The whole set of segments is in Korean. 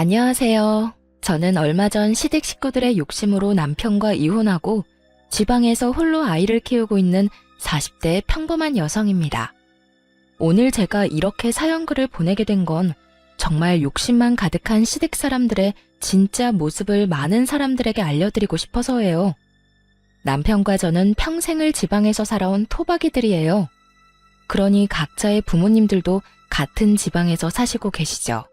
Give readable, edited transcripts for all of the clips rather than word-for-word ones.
안녕하세요. 저는 얼마 전 시댁 식구들의 욕심으로 남편과 이혼하고 지방에서 홀로 아이를 키우고 있는 40대 평범한 여성입니다. 오늘 제가 이렇게 사연글을 보내게 된 건 정말 욕심만 가득한 시댁 사람들의 진짜 모습을 많은 사람들에게 알려드리고 싶어서예요. 남편과 저는 평생을 지방에서 살아온 토박이들이에요. 그러니 각자의 부모님들도 같은 지방에서 사시고 계시죠.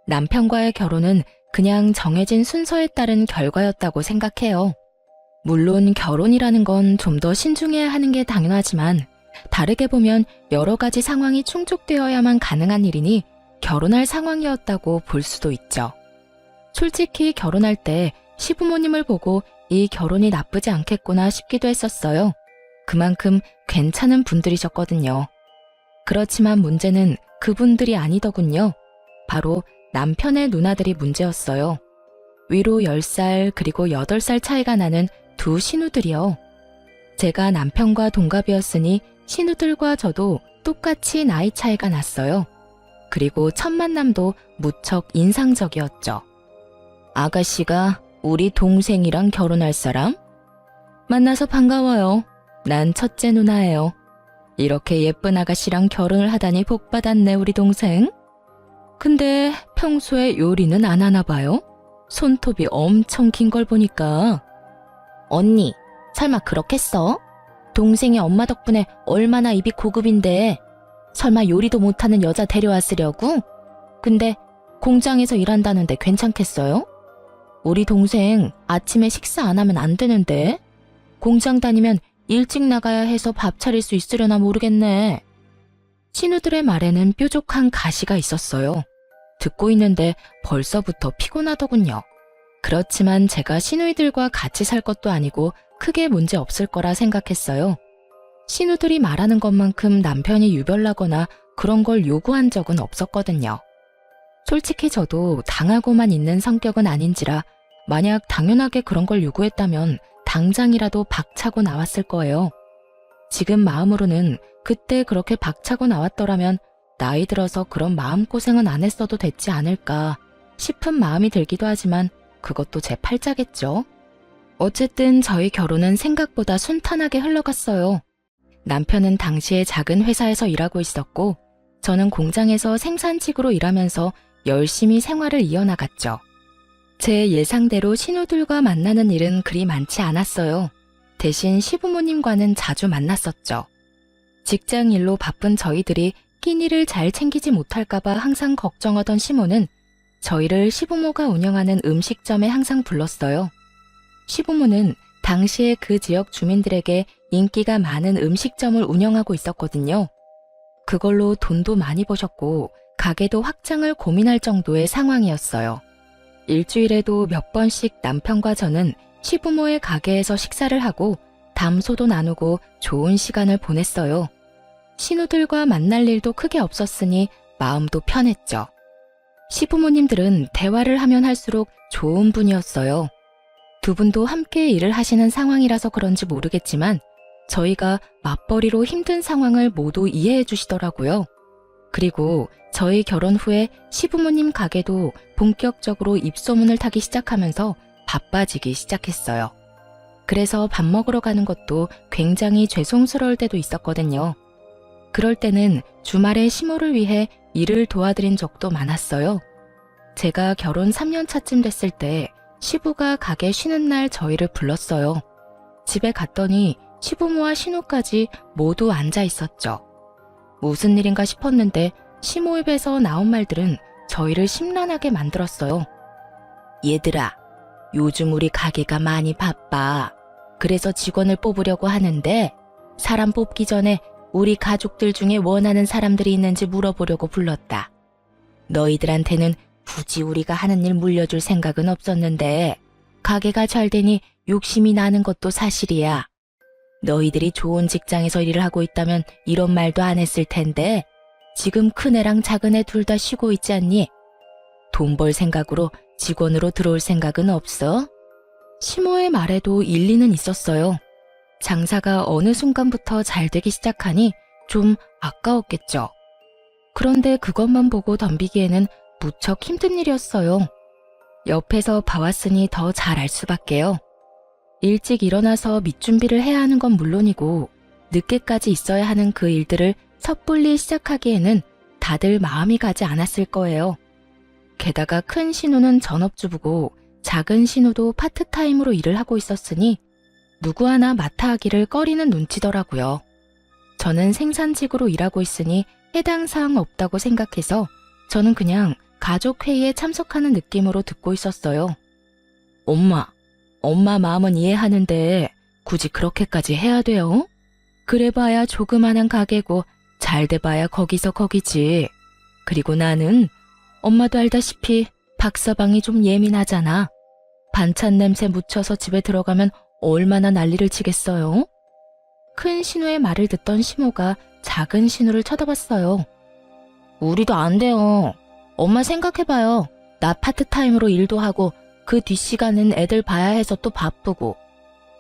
남편과의 결혼은 그냥 정해진 순서에 따른 결과였다고 생각해요. 물론 결혼이라는 건 좀 더 신중해야 하는 게 당연하지만 다르게 보면 여러 가지 상황이 충족되어야만 가능한 일이니 결혼할 상황이었다고 볼 수도 있죠. 솔직히 결혼할 때 시부모님을 보고 이 결혼이 나쁘지 않겠구나 싶기도 했었어요. 그만큼 괜찮은 분들이셨거든요. 그렇지만 문제는 그분들이 아니더군요. 바로 남편의 누나들이 문제였어요. 위로 10살 그리고 8살 차이가 나는 두 신우들이요. 제가 남편과 동갑이었으니 신우들과 저도 똑같이 나이 차이가 났어요. 그리고 첫 만남도 무척 인상적이었죠. 아가씨가 우리 동생이랑 결혼할 사람? 만나서 반가워요. 난 첫째 누나예요. 이렇게 예쁜 아가씨랑 결혼을 하다니 복 받았네 우리 동생. 근데 평소에 요리는 안 하나 봐요? 손톱이 엄청 긴 걸 보니까. 언니, 설마 그렇겠어? 동생이 엄마 덕분에 얼마나 입이 고급인데 설마 요리도 못하는 여자 데려왔으려고? 근데 공장에서 일한다는데 괜찮겠어요? 우리 동생 아침에 식사 안 하면 안 되는데 공장 다니면 일찍 나가야 해서 밥 차릴 수 있으려나 모르겠네. 신우들의 말에는 뾰족한 가시가 있었어요. 듣고 있는데 벌써부터 피곤하더군요. 그렇지만 제가 시누이들과 같이 살 것도 아니고 크게 문제 없을 거라 생각했어요. 시누들이 말하는 것만큼 남편이 유별나거나 그런 걸 요구한 적은 없었거든요. 솔직히 저도 당하고만 있는 성격은 아닌지라 만약 당연하게 그런 걸 요구했다면 당장이라도 박차고 나왔을 거예요. 지금 마음으로는 그때 그렇게 박차고 나왔더라면 나이 들어서 그런 마음고생은 안 했어도 됐지 않을까 싶은 마음이 들기도 하지만 그것도 제 팔자겠죠. 어쨌든 저희 결혼은 생각보다 순탄하게 흘러갔어요. 남편은 당시에 작은 회사에서 일하고 있었고 저는 공장에서 생산직으로 일하면서 열심히 생활을 이어나갔죠. 제 예상대로 신우들과 만나는 일은 그리 많지 않았어요. 대신 시부모님과는 자주 만났었죠. 직장 일로 바쁜 저희들이 끼니를 잘 챙기지 못할까봐 항상 걱정하던 시모는 저희를 시부모가 운영하는 음식점에 항상 불렀어요. 시부모는 당시에 그 지역 주민들에게 인기가 많은 음식점을 운영하고 있었거든요. 그걸로 돈도 많이 버셨고 가게도 확장을 고민할 정도의 상황이었어요. 일주일에도 몇 번씩 남편과 저는 시부모의 가게에서 식사를 하고 담소도 나누고 좋은 시간을 보냈어요. 신우들과 만날 일도 크게 없었으니 마음도 편했죠. 시부모님들은 대화를 하면 할수록 좋은 분이었어요. 두 분도 함께 일을 하시는 상황이라서 그런지 모르겠지만 저희가 맞벌이로 힘든 상황을 모두 이해해 주시더라고요. 그리고 저희 결혼 후에 시부모님 가게도 본격적으로 입소문을 타기 시작하면서 바빠지기 시작했어요. 그래서 밥 먹으러 가는 것도 굉장히 죄송스러울 때도 있었거든요. 그럴 때는 주말에 시모를 위해 일을 도와드린 적도 많았어요. 제가 결혼 3년 차쯤 됐을 때 시부가 가게 쉬는 날 저희를 불렀어요. 집에 갔더니 시부모와 신우까지 모두 앉아 있었죠. 무슨 일인가 싶었는데 시모 입에서 나온 말들은 저희를 심란하게 만들었어요. 얘들아, 요즘 우리 가게가 많이 바빠. 그래서 직원을 뽑으려고 하는데 사람 뽑기 전에 우리 가족들 중에 원하는 사람들이 있는지 물어보려고 불렀다. 너희들한테는 굳이 우리가 하는 일 물려줄 생각은 없었는데 가게가 잘 되니 욕심이 나는 것도 사실이야. 너희들이 좋은 직장에서 일을 하고 있다면 이런 말도 안 했을 텐데 지금 큰애랑 작은애 둘 다 쉬고 있지 않니? 돈 벌 생각으로 직원으로 들어올 생각은 없어? 시모의 말에도 일리는 있었어요. 장사가 어느 순간부터 잘 되기 시작하니 좀 아까웠겠죠. 그런데 그것만 보고 덤비기에는 무척 힘든 일이었어요. 옆에서 봐왔으니 더 잘 알 수밖에요. 일찍 일어나서 밑준비를 해야 하는 건 물론이고 늦게까지 있어야 하는 그 일들을 섣불리 시작하기에는 다들 마음이 가지 않았을 거예요. 게다가 큰 신우는 전업주부고 작은 신우도 파트타임으로 일을 하고 있었으니 누구 하나 맡아 하기를 꺼리는 눈치더라고요. 저는 생산직으로 일하고 있으니 해당 사항 없다고 생각해서 저는 그냥 가족회의에 참석하는 느낌으로 듣고 있었어요. 엄마 마음은 이해하는데 굳이 그렇게까지 해야 돼요? 그래봐야 조그만한 가게고 잘 돼봐야 거기서 거기지. 그리고 나는 엄마도 알다시피 박서방이 좀 예민하잖아. 반찬 냄새 묻혀서 집에 들어가면 얼마나 난리를 치겠어요? 큰 신우의 말을 듣던 시모가 작은 신우를 쳐다봤어요. 우리도 안 돼요. 엄마 생각해봐요. 나 파트타임으로 일도 하고 그 뒷시간은 애들 봐야 해서 또 바쁘고.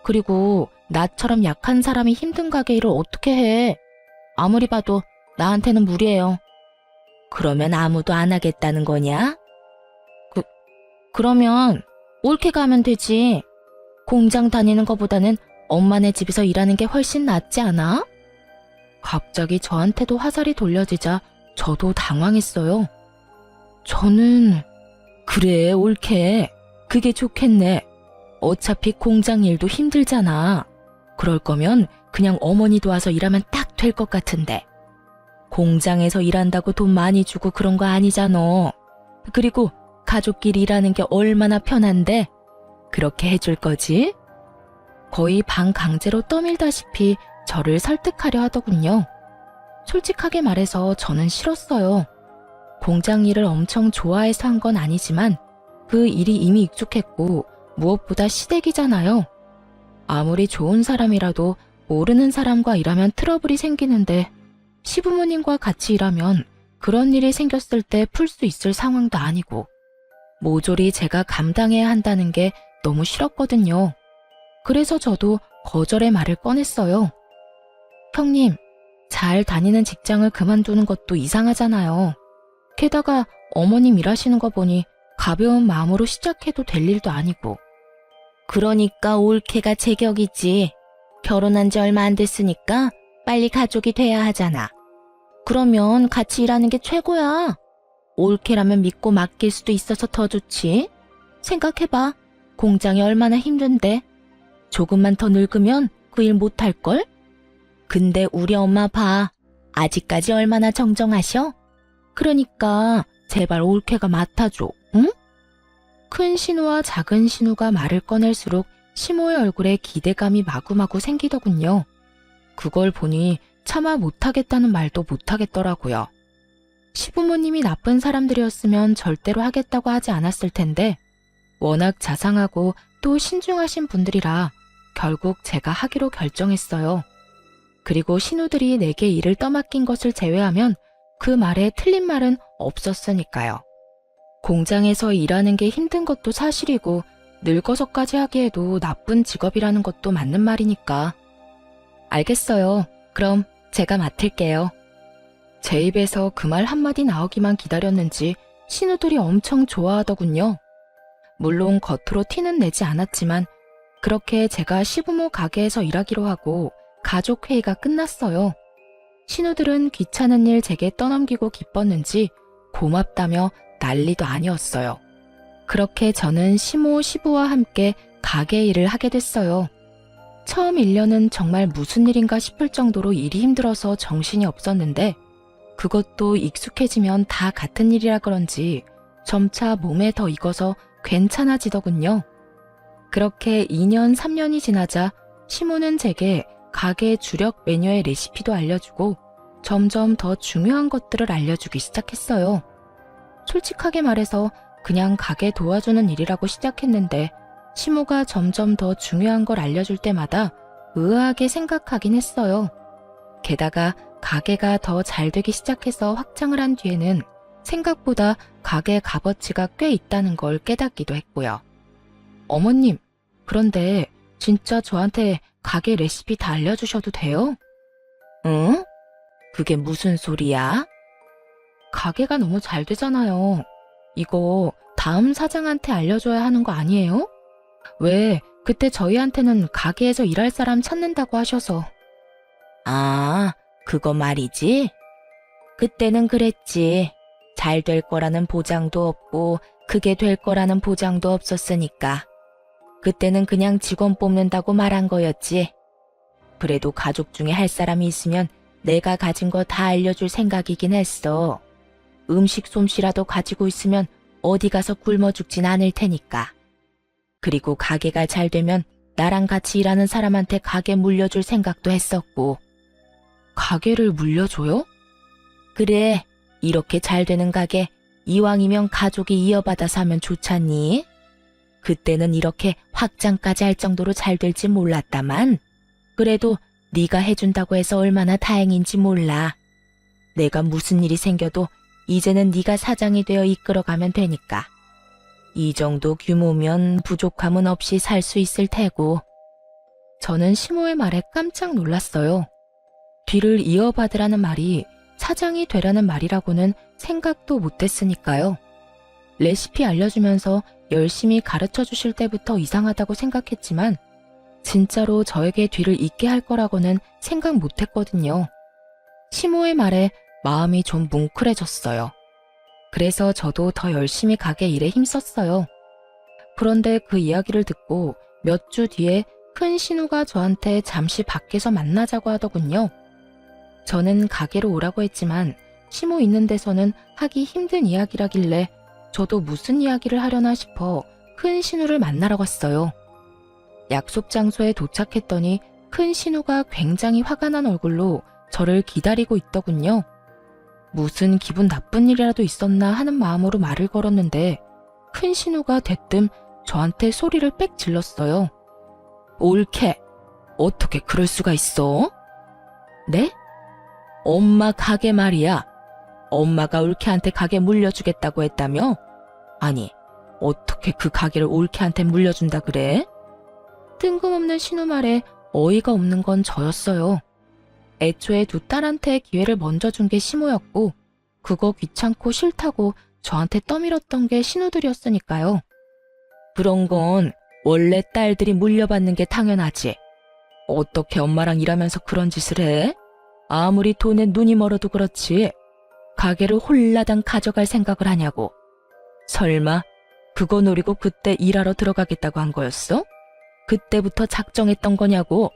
그리고 나처럼 약한 사람이 힘든 가게 일을 어떻게 해. 아무리 봐도 나한테는 무리예요. 그러면 아무도 안 하겠다는 거냐? 그러면 옳게 가면 되지. 공장 다니는 것보다는 엄마네 집에서 일하는 게 훨씬 낫지 않아? 갑자기 저한테도 화살이 돌려지자 저도 당황했어요. 저는 그래 옳게. 그게 좋겠네. 어차피 공장 일도 힘들잖아. 그럴 거면 그냥 어머니 도와서 일하면 딱 될 것 같은데. 공장에서 일한다고 돈 많이 주고 그런 거 아니잖아. 그리고 가족끼리 일하는 게 얼마나 편한데 그렇게 해줄 거지? 거의 반강제로 떠밀다시피 저를 설득하려 하더군요. 솔직하게 말해서 저는 싫었어요. 공장 일을 엄청 좋아해서 한 건 아니지만 그 일이 이미 익숙했고 무엇보다 시댁이잖아요. 아무리 좋은 사람이라도 모르는 사람과 일하면 트러블이 생기는데 시부모님과 같이 일하면 그런 일이 생겼을 때 풀 수 있을 상황도 아니고 모조리 제가 감당해야 한다는 게 너무 싫었거든요. 그래서 저도 거절의 말을 꺼냈어요. 형님, 잘 다니는 직장을 그만두는 것도 이상하잖아요. 게다가 어머님 일하시는 거 보니 가벼운 마음으로 시작해도 될 일도 아니고. 그러니까 올케가 제격이지. 결혼한 지 얼마 안 됐으니까 빨리 가족이 돼야 하잖아. 그러면 같이 일하는 게 최고야. 올케라면 믿고 맡길 수도 있어서 더 좋지. 생각해봐. 공장이 얼마나 힘든데. 조금만 더 늙으면 그 일 못할걸? 근데 우리 엄마 봐. 아직까지 얼마나 정정하셔? 그러니까 제발 올케가 맡아줘, 응? 큰 신우와 작은 신우가 말을 꺼낼수록 시모의 얼굴에 기대감이 마구마구 생기더군요. 그걸 보니 차마 못하겠다는 말도 못하겠더라고요. 시부모님이 나쁜 사람들이었으면 절대로 하겠다고 하지 않았을 텐데 워낙 자상하고 또 신중하신 분들이라 결국 제가 하기로 결정했어요. 그리고 신우들이 내게 일을 떠맡긴 것을 제외하면 그 말에 틀린 말은 없었으니까요. 공장에서 일하는 게 힘든 것도 사실이고 늙어서까지 하기에도 나쁜 직업이라는 것도 맞는 말이니까. 알겠어요. 그럼 제가 맡을게요. 제 입에서 그 말 한마디 나오기만 기다렸는지 신우들이 엄청 좋아하더군요. 물론 겉으로 티는 내지 않았지만 그렇게 제가 시부모 가게에서 일하기로 하고 가족회의가 끝났어요. 신우들은 귀찮은 일 제게 떠넘기고 기뻤는지 고맙다며 난리도 아니었어요. 그렇게 저는 시모, 시부와 함께 가게 일을 하게 됐어요. 처음 1년은 정말 무슨 일인가 싶을 정도로 일이 힘들어서 정신이 없었는데 그것도 익숙해지면 다 같은 일이라 그런지 점차 몸에 더 익어서 괜찮아지더군요. 그렇게 2년, 3년이 지나자 시모는 제게 가게 주력 메뉴의 레시피도 알려주고 점점 더 중요한 것들을 알려주기 시작했어요. 솔직하게 말해서 그냥 가게 도와주는 일이라고 시작했는데 시모가 점점 더 중요한 걸 알려줄 때마다 의아하게 생각하긴 했어요. 게다가 가게가 더 잘 되기 시작해서 확장을 한 뒤에는 생각보다 가게 값어치가 꽤 있다는 걸 깨닫기도 했고요. 어머님, 그런데 진짜 저한테 가게 레시피 다 알려주셔도 돼요? 응? 그게 무슨 소리야? 가게가 너무 잘 되잖아요. 이거 다음 사장한테 알려줘야 하는 거 아니에요? 왜 그때 저희한테는 가게에서 일할 사람 찾는다고 하셔서. 아, 그거 말이지? 그때는 그랬지. 잘 될 거라는 보장도 없고 그게 될 거라는 보장도 없었으니까. 그때는 그냥 직원 뽑는다고 말한 거였지. 그래도 가족 중에 할 사람이 있으면 내가 가진 거 다 알려줄 생각이긴 했어. 음식 솜씨라도 가지고 있으면 어디 가서 굶어 죽진 않을 테니까. 그리고 가게가 잘 되면 나랑 같이 일하는 사람한테 가게 물려줄 생각도 했었고. 가게를 물려줘요? 그래, 이렇게 잘 되는 가게 이왕이면 가족이 이어받아서 하면 좋잖니? 그때는 이렇게 확장까지 할 정도로 잘 될지 몰랐다만 그래도 네가 해준다고 해서 얼마나 다행인지 몰라. 내가 무슨 일이 생겨도 이제는 네가 사장이 되어 이끌어가면 되니까. 이 정도 규모면 부족함은 없이 살 수 있을 테고. 저는 시모의 말에 깜짝 놀랐어요. 뒤를 이어받으라는 말이 사장이 되라는 말이라고는 생각도 못했으니까요. 레시피 알려주면서 열심히 가르쳐 주실 때부터 이상하다고 생각했지만 진짜로 저에게 뒤를 잇게 할 거라고는 생각 못했거든요. 시모의 말에 마음이 좀 뭉클해졌어요. 그래서 저도 더 열심히 가게 일에 힘썼어요. 그런데 그 이야기를 듣고 몇 주 뒤에 큰 신우가 저한테 잠시 밖에서 만나자고 하더군요. 저는 가게로 오라고 했지만 시모 있는 데서는 하기 힘든 이야기라길래 저도 무슨 이야기를 하려나 싶어 큰 신우를 만나러 갔어요. 약속 장소에 도착했더니 큰 신우가 굉장히 화가 난 얼굴로 저를 기다리고 있더군요. 무슨 기분 나쁜 일이라도 있었나 하는 마음으로 말을 걸었는데 큰 신우가 대뜸 저한테 소리를 빽 질렀어요. 옳게, 어떻게 그럴 수가 있어? 네? 엄마 가게 말이야. 엄마가 올케한테 가게 물려주겠다고 했다며? 아니, 어떻게 그 가게를 올케한테 물려준다 그래? 뜬금없는 신우 말에 어이가 없는 건 저였어요. 애초에 두 딸한테 기회를 먼저 준 게 시모였고 그거 귀찮고 싫다고 저한테 떠밀었던 게 신우들이었으니까요. 그런 건 원래 딸들이 물려받는 게 당연하지. 어떻게 엄마랑 일하면서 그런 짓을 해? 아무리 돈에 눈이 멀어도 그렇지. 가게를 홀라당 가져갈 생각을 하냐고. 설마 그거 노리고 그때 일하러 들어가겠다고 한 거였어? 그때부터 작정했던 거냐고.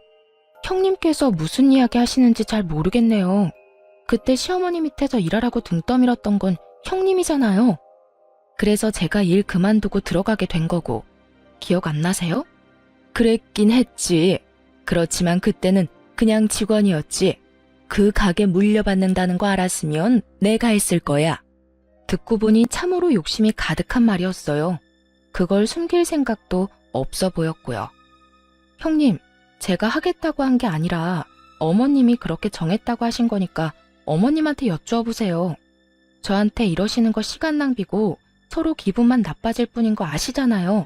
형님께서 무슨 이야기 하시는지 잘 모르겠네요. 그때 시어머니 밑에서 일하라고 등 떠밀었던 건 형님이잖아요. 그래서 제가 일 그만두고 들어가게 된 거고. 기억 안 나세요? 그랬긴 했지. 그렇지만 그때는 그냥 직원이었지. 그 가게 물려받는다는 거 알았으면 내가 했을 거야. 듣고 보니 참으로 욕심이 가득한 말이었어요. 그걸 숨길 생각도 없어 보였고요. 형님, 제가 하겠다고 한 게 아니라 어머님이 그렇게 정했다고 하신 거니까 어머님한테 여쭈어 보세요. 저한테 이러시는 거 시간 낭비고 서로 기분만 나빠질 뿐인 거 아시잖아요.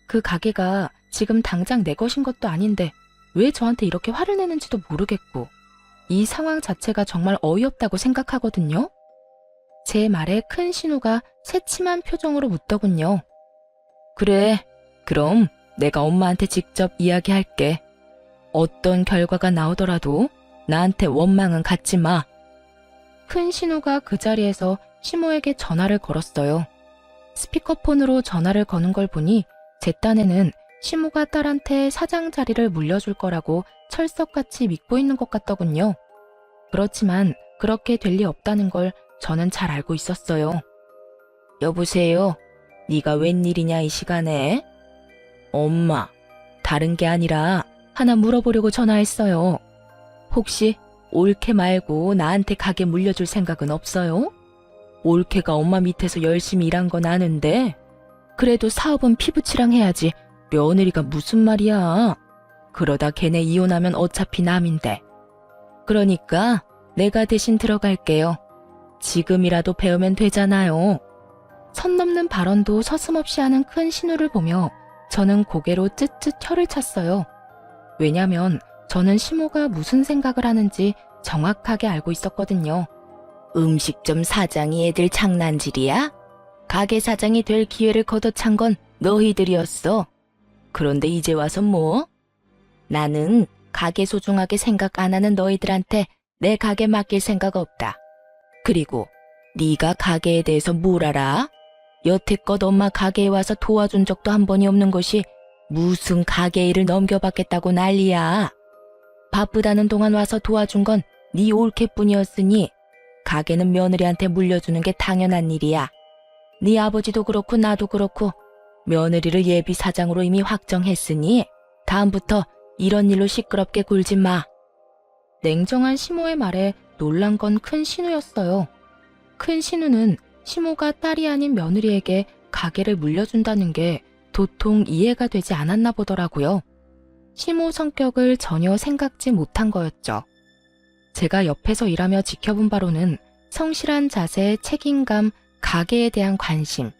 그 가게가 지금 당장 내 것인 것도 아닌데 왜 저한테 이렇게 화를 내는지도 모르겠고 이 상황 자체가 정말 어이없다고 생각하거든요. 제 말에 큰 신우가 새침한 표정으로 묻더군요. 그래, 그럼 내가 엄마한테 직접 이야기할게. 어떤 결과가 나오더라도 나한테 원망은 갖지 마. 큰 신우가 그 자리에서 시모에게 전화를 걸었어요. 스피커폰으로 전화를 거는 걸 보니 제 딴에는 시모가 딸한테 사장 자리를 물려줄 거라고 철석같이 믿고 있는 것 같더군요. 그렇지만 그렇게 될 리 없다는 걸 저는 잘 알고 있었어요. 여보세요? 네가 웬일이냐 이 시간에? 엄마, 다른 게 아니라 하나 물어보려고 전화했어요. 혹시 올케 말고 나한테 가게 물려줄 생각은 없어요? 올케가 엄마 밑에서 열심히 일한 건 아는데 그래도 사업은 피부치랑 해야지 며느리가 무슨 말이야. 그러다 걔네 이혼하면 어차피 남인데. 그러니까 내가 대신 들어갈게요. 지금이라도 배우면 되잖아요. 선 넘는 발언도 서슴없이 하는 큰 신우를 보며 저는 고개로 쯧쯧 혀를 찼어요. 왜냐면 저는 시모가 무슨 생각을 하는지 정확하게 알고 있었거든요. 음식점 사장이 애들 장난질이야? 가게 사장이 될 기회를 걷어찬 건 너희들이었어. 그런데 이제 와서 뭐? 나는 가게 소중하게 생각 안 하는 너희들한테 내 가게 맡길 생각 없다. 그리고 네가 가게에 대해서 뭘 알아? 여태껏 엄마 가게에 와서 도와준 적도 한 번이 없는 것이 무슨 가게 일을 넘겨받겠다고 난리야. 바쁘다는 동안 와서 도와준 건 네 올케뿐이었으니 가게는 며느리한테 물려주는 게 당연한 일이야. 네 아버지도 그렇고 나도 그렇고 며느리를 예비 사장으로 이미 확정했으니 다음부터 이런 일로 시끄럽게 굴지 마. 냉정한 시모의 말에 놀란 건 큰 신우였어요. 큰 신우는 시모가 딸이 아닌 며느리에게 가게를 물려준다는 게 도통 이해가 되지 않았나 보더라고요. 시모 성격을 전혀 생각지 못한 거였죠. 제가 옆에서 일하며 지켜본 바로는 성실한 자세, 책임감, 가게에 대한 관심,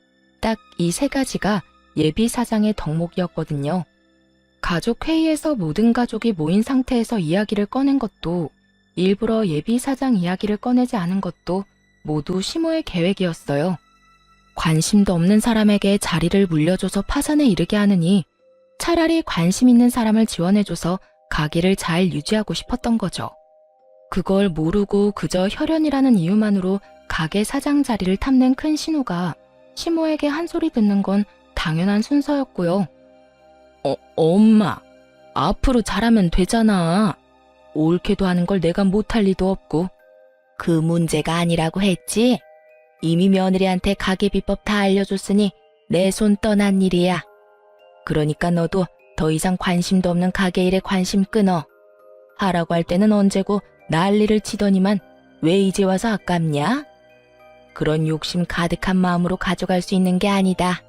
딱 이 세 가지가 예비 사장의 덕목이었거든요. 가족 회의에서 모든 가족이 모인 상태에서 이야기를 꺼낸 것도, 일부러 예비 사장 이야기를 꺼내지 않은 것도 모두 시모의 계획이었어요. 관심도 없는 사람에게 자리를 물려줘서 파산에 이르게 하느니 차라리 관심 있는 사람을 지원해줘서 가게를 잘 유지하고 싶었던 거죠. 그걸 모르고 그저 혈연이라는 이유만으로 가게 사장 자리를 탐낸 큰 신우가 시모에게 한 소리 듣는 건 당연한 순서였고요. 엄마, 앞으로 잘하면 되잖아. 옳게도 하는 걸 내가 못할 리도 없고. 그 문제가 아니라고 했지? 이미 며느리한테 가게 비법 다 알려줬으니 내 손 떠난 일이야. 그러니까 너도 더 이상 관심도 없는 가게 일에 관심 끊어. 하라고 할 때는 언제고 난리를 치더니만 왜 이제 와서 아깝냐? 그런 욕심 가득한 마음으로 가져갈 수 있는 게 아니다.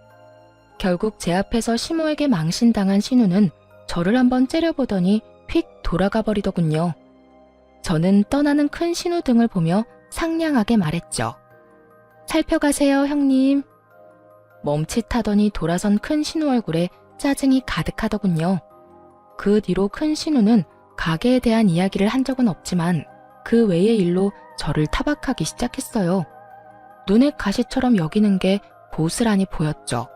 결국 제 앞에서 시모에게 망신당한 신우는 저를 한번 째려보더니 휙 돌아가 버리더군요. 저는 떠나는 큰 신우 등을 보며 상냥하게 말했죠. 살펴가세요, 형님. 멈칫하더니 돌아선 큰 신우 얼굴에 짜증이 가득하더군요. 그 뒤로 큰 신우는 가게에 대한 이야기를 한 적은 없지만 그 외의 일로 저를 타박하기 시작했어요. 눈에 가시처럼 여기는 게 고스란히 보였죠.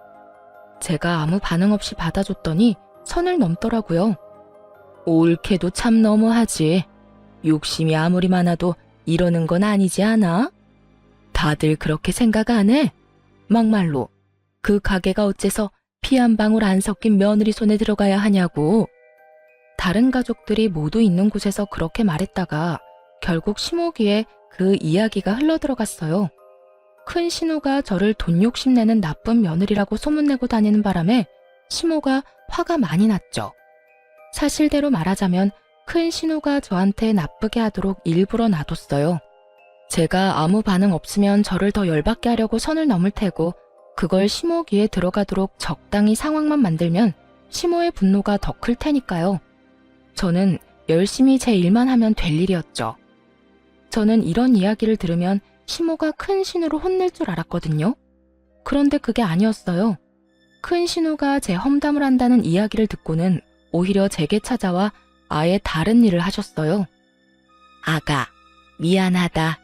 제가 아무 반응 없이 받아줬더니 선을 넘더라고요. 옳게도 참 너무하지. 욕심이 아무리 많아도 이러는 건 아니지 않아? 다들 그렇게 생각 안 해? 막말로 그 가게가 어째서 피 한 방울 안 섞인 며느리 손에 들어가야 하냐고. 다른 가족들이 모두 있는 곳에서 그렇게 말했다가 결국 시모 귀에 그 이야기가 흘러들어갔어요. 큰 신우가 저를 돈 욕심내는 나쁜 며느리라고 소문내고 다니는 바람에 시모가 화가 많이 났죠. 사실대로 말하자면 큰 신우가 저한테 나쁘게 하도록 일부러 놔뒀어요. 제가 아무 반응 없으면 저를 더 열받게 하려고 선을 넘을 테고 그걸 시모 귀에 들어가도록 적당히 상황만 만들면 시모의 분노가 더 클 테니까요. 저는 열심히 제 일만 하면 될 일이었죠. 저는 이런 이야기를 들으면 시모가 큰 신우로 혼낼 줄 알았거든요. 그런데 그게 아니었어요. 큰 신우가 제 험담을 한다는 이야기를 듣고는 오히려 제게 찾아와 아예 다른 일을 하셨어요. 아가, 미안하다.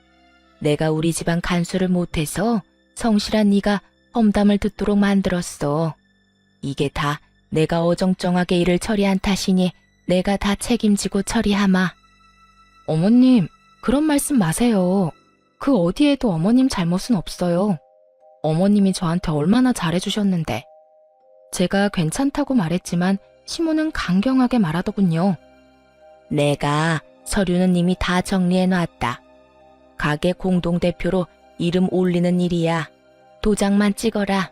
내가 우리 집안 간수를 못해서 성실한 네가 험담을 듣도록 만들었어. 이게 다 내가 어정쩡하게 일을 처리한 탓이니 내가 다 책임지고 처리하마. 어머님, 그런 말씀 마세요. 그 어디에도 어머님 잘못은 없어요. 어머님이 저한테 얼마나 잘해주셨는데. 제가 괜찮다고 말했지만 시모는 강경하게 말하더군요. 내가 서류는 이미 다 정리해놨다. 가게 공동대표로 이름 올리는 일이야. 도장만 찍어라.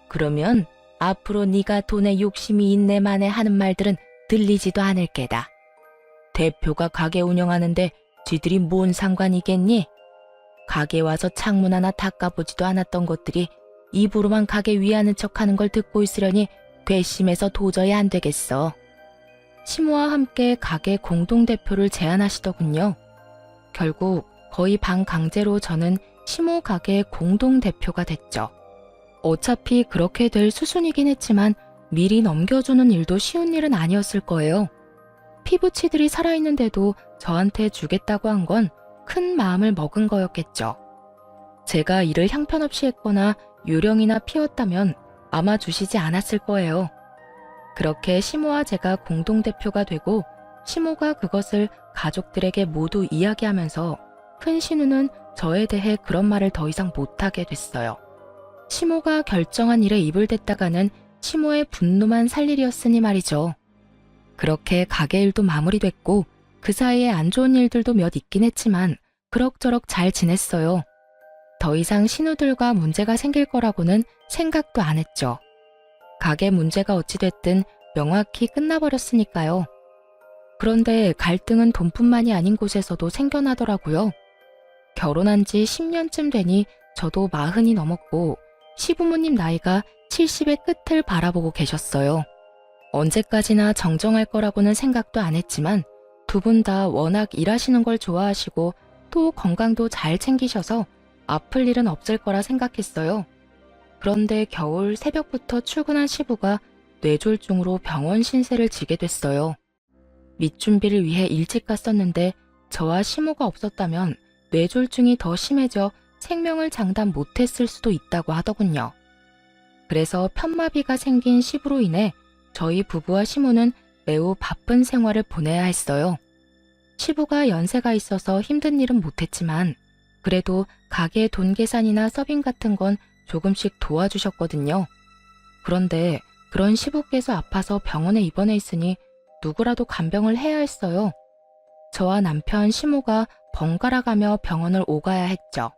그러면 앞으로 네가 돈에 욕심이 있네만에 하는 말들은 들리지도 않을 게다. 대표가 가게 운영하는데 쥐들이 뭔 상관이겠니? 가게 와서 창문 하나 닦아보지도 않았던 것들이 입으로만 가게 위하는 척하는 걸 듣고 있으려니 괘씸해서 도저히 안 되겠어. 시모와 함께 가게 공동대표를 제안하시더군요. 결국 거의 반강제로 저는 시모 가게 공동대표가 됐죠. 어차피 그렇게 될 수순이긴 했지만 미리 넘겨주는 일도 쉬운 일은 아니었을 거예요. 피부치들이 살아있는데도 저한테 주겠다고 한 건 큰 마음을 먹은 거였겠죠. 제가 일을 형편없이 했거나 유령이나 피웠다면 아마 주시지 않았을 거예요. 그렇게 시모와 제가 공동대표가 되고 시모가 그것을 가족들에게 모두 이야기하면서 큰 신우는 저에 대해 그런 말을 더 이상 못하게 됐어요. 시모가 결정한 일에 입을 댔다가는 시모의 분노만 살 일이었으니 말이죠. 그렇게 가게 일도 마무리됐고 그 사이에 안 좋은 일들도 몇 있긴 했지만 그럭저럭 잘 지냈어요. 더 이상 신우들과 문제가 생길 거라고는 생각도 안 했죠. 가게 문제가 어찌됐든 명확히 끝나버렸으니까요. 그런데 갈등은 돈뿐만이 아닌 곳에서도 생겨나더라고요. 결혼한 지 10년쯤 되니 저도 40이 넘었고 시부모님 나이가 70의 끝을 바라보고 계셨어요. 언제까지나 정정할 거라고는 생각도 안 했지만 두 분 다 워낙 일하시는 걸 좋아하시고 또 건강도 잘 챙기셔서 아플 일은 없을 거라 생각했어요. 그런데 겨울 새벽부터 출근한 시부가 뇌졸중으로 병원 신세를 지게 됐어요. 밑준비를 위해 일찍 갔었는데 저와 시모가 없었다면 뇌졸중이 더 심해져 생명을 장담 못했을 수도 있다고 하더군요. 그래서 편마비가 생긴 시부로 인해 저희 부부와 시모는 매우 바쁜 생활을 보내야 했어요. 시부가 연세가 있어서 힘든 일은 못했지만 그래도 가게 돈 계산이나 서빙 같은 건 조금씩 도와주셨거든요. 그런데 그런 시부께서 아파서 병원에 입원해 있으니 누구라도 간병을 해야 했어요. 저와 남편 시모가 번갈아 가며 병원을 오가야 했죠.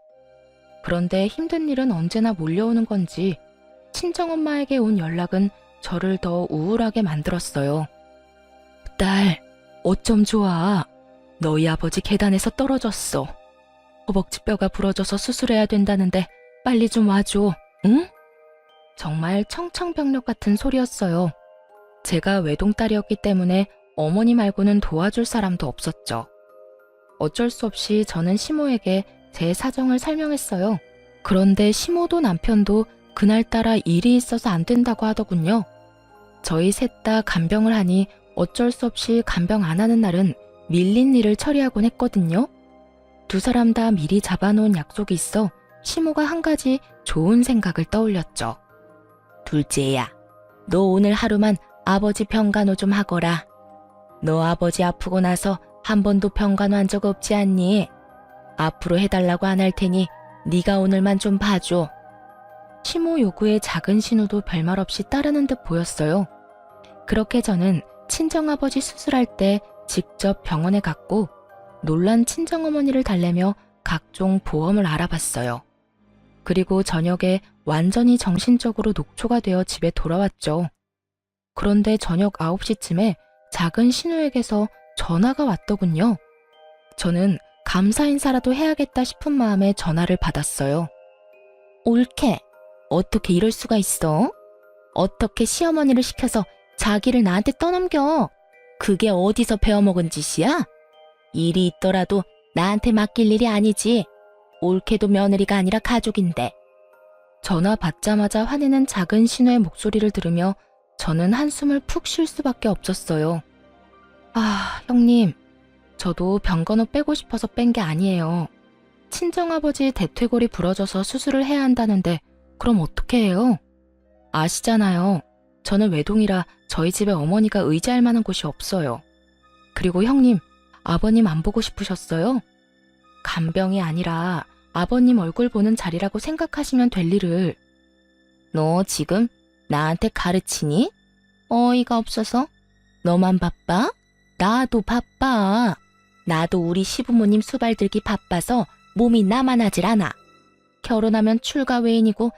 그런데 힘든 일은 언제나 몰려오는 건지 친정엄마에게 온 연락은 저를 더 우울하게 만들었어요. 딸, 어쩜 좋아. 너희 아버지 계단에서 떨어졌어. 허벅지뼈가 부러져서 수술해야 된다는데 빨리 좀 와줘, 응? 정말 청천벽력 같은 소리였어요. 제가 외동딸이었기 때문에 어머니 말고는 도와줄 사람도 없었죠. 어쩔 수 없이 저는 시모에게 제 사정을 설명했어요. 그런데 시모도 남편도 그날따라 일이 있어서 안 된다고 하더군요. 저희 셋 다 간병을 하니 어쩔 수 없이 간병 안 하는 날은 밀린 일을 처리하곤 했거든요. 두 사람 다 미리 잡아놓은 약속이 있어 시모가 한 가지 좋은 생각을 떠올렸죠. 둘째야, 너 오늘 하루만 아버지 병간호 좀 하거라. 너 아버지 아프고 나서 한 번도 병간호 한 적 없지 않니? 앞으로 해달라고 안 할 테니 네가 오늘만 좀 봐줘. 시모 요구에 작은 신우도 별말 없이 따르는 듯 보였어요. 그렇게 저는 친정아버지 수술할 때 직접 병원에 갔고 놀란 친정어머니를 달래며 각종 보험을 알아봤어요. 그리고 저녁에 완전히 정신적으로 녹초가 되어 집에 돌아왔죠. 그런데 저녁 9시쯤에 작은 신우에게서 전화가 왔더군요. 저는 감사 인사라도 해야겠다 싶은 마음에 전화를 받았어요. 옳게, 어떻게 이럴 수가 있어? 어떻게 시어머니를 시켜서 자기를 나한테 떠넘겨? 그게 어디서 배워먹은 짓이야? 일이 있더라도 나한테 맡길 일이 아니지. 옳게도 며느리가 아니라 가족인데. 전화 받자마자 화내는 작은 신우의 목소리를 들으며 저는 한숨을 푹 쉴 수밖에 없었어요. 아, 형님. 저도 병간호 빼고 싶어서 뺀 게 아니에요. 친정아버지 대퇴골이 부러져서 수술을 해야 한다는데 그럼 어떻게 해요? 아시잖아요. 저는 외동이라 저희 집에 어머니가 의지할 만한 곳이 없어요. 그리고 형님, 아버님 안 보고 싶으셨어요? 간병이 아니라 아버님 얼굴 보는 자리라고 생각하시면 될 일을. 너 지금 나한테 가르치니? 어이가 없어서? 너만 바빠? 나도 바빠. 나도 우리 시부모님 수발 들기 바빠서 몸이 나만하질 않아. 결혼하면 출가 외인이고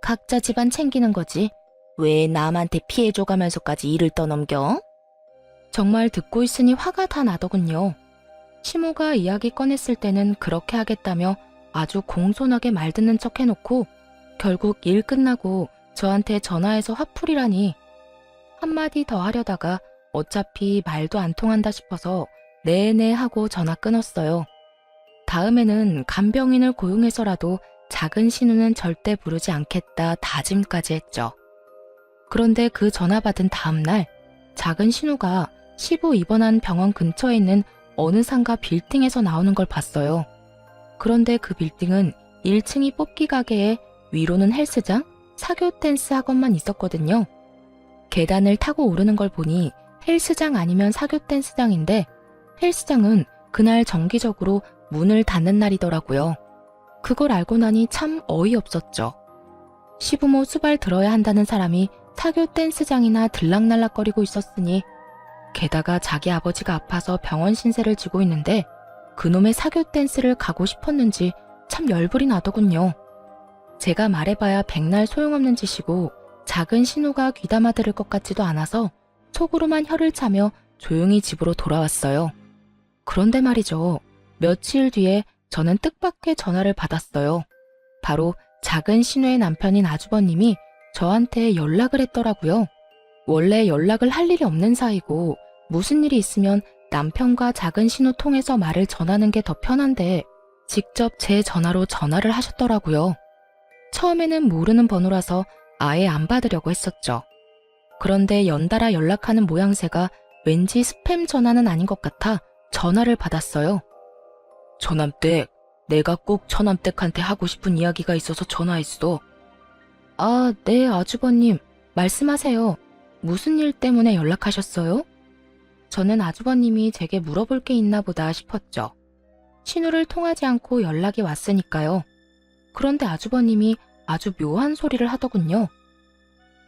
각자 집안 챙기는 거지. 왜 남한테 피해 줘가면서까지 일을 떠넘겨? 정말 듣고 있으니 화가 다 나더군요. 시모가 이야기 꺼냈을 때는 그렇게 하겠다며 아주 공손하게 말 듣는 척 해놓고 결국 일 끝나고 저한테 전화해서 화풀이라니. 한마디 더 하려다가 어차피 말도 안 통한다 싶어서 네네 하고 전화 끊었어요. 다음에는 간병인을 고용해서라도 작은 신우는 절대 부르지 않겠다 다짐까지 했죠. 그런데 그 전화 받은 다음날 작은 신우가 시부 입원한 병원 근처에 있는 어느 상가 빌딩에서 나오는 걸 봤어요. 그런데 그 빌딩은 1층이 뽑기 가게에 위로는 헬스장, 사교 댄스 학원만 있었거든요. 계단을 타고 오르는 걸 보니 헬스장 아니면 사교 댄스장인데 헬스장은 그날 정기적으로 문을 닫는 날이더라고요. 그걸 알고 나니 참 어이없었죠. 시부모 수발 들어야 한다는 사람이 사교 댄스장이나 들락날락거리고 있었으니 게다가 자기 아버지가 아파서 병원 신세를 지고 있는데 그놈의 사교 댄스를 가고 싶었는지 참 열불이 나더군요. 제가 말해봐야 백날 소용없는 짓이고 작은 신우가 귀담아 들을 것 같지도 않아서 속으로만 혀를 차며 조용히 집으로 돌아왔어요. 그런데 말이죠. 며칠 뒤에 저는 뜻밖의 전화를 받았어요. 바로 작은 신우의 남편인 아주버님이 저한테 연락을 했더라고요. 원래 연락을 할 일이 없는 사이고 무슨 일이 있으면 남편과 작은 신우 통해서 말을 전하는 게 더 편한데 직접 제 전화로 전화를 하셨더라고요. 처음에는 모르는 번호라서 아예 안 받으려고 했었죠. 그런데 연달아 연락하는 모양새가 왠지 스팸 전화는 아닌 것 같아 전화를 받았어요. 처남댁, 내가 꼭 처남댁한테 하고 싶은 이야기가 있어서 전화했어. 아, 네, 아주버님. 말씀하세요. 무슨 일 때문에 연락하셨어요? 저는 아주버님이 제게 물어볼 게 있나 보다 싶었죠. 신우를 통하지 않고 연락이 왔으니까요. 그런데 아주버님이 아주 묘한 소리를 하더군요.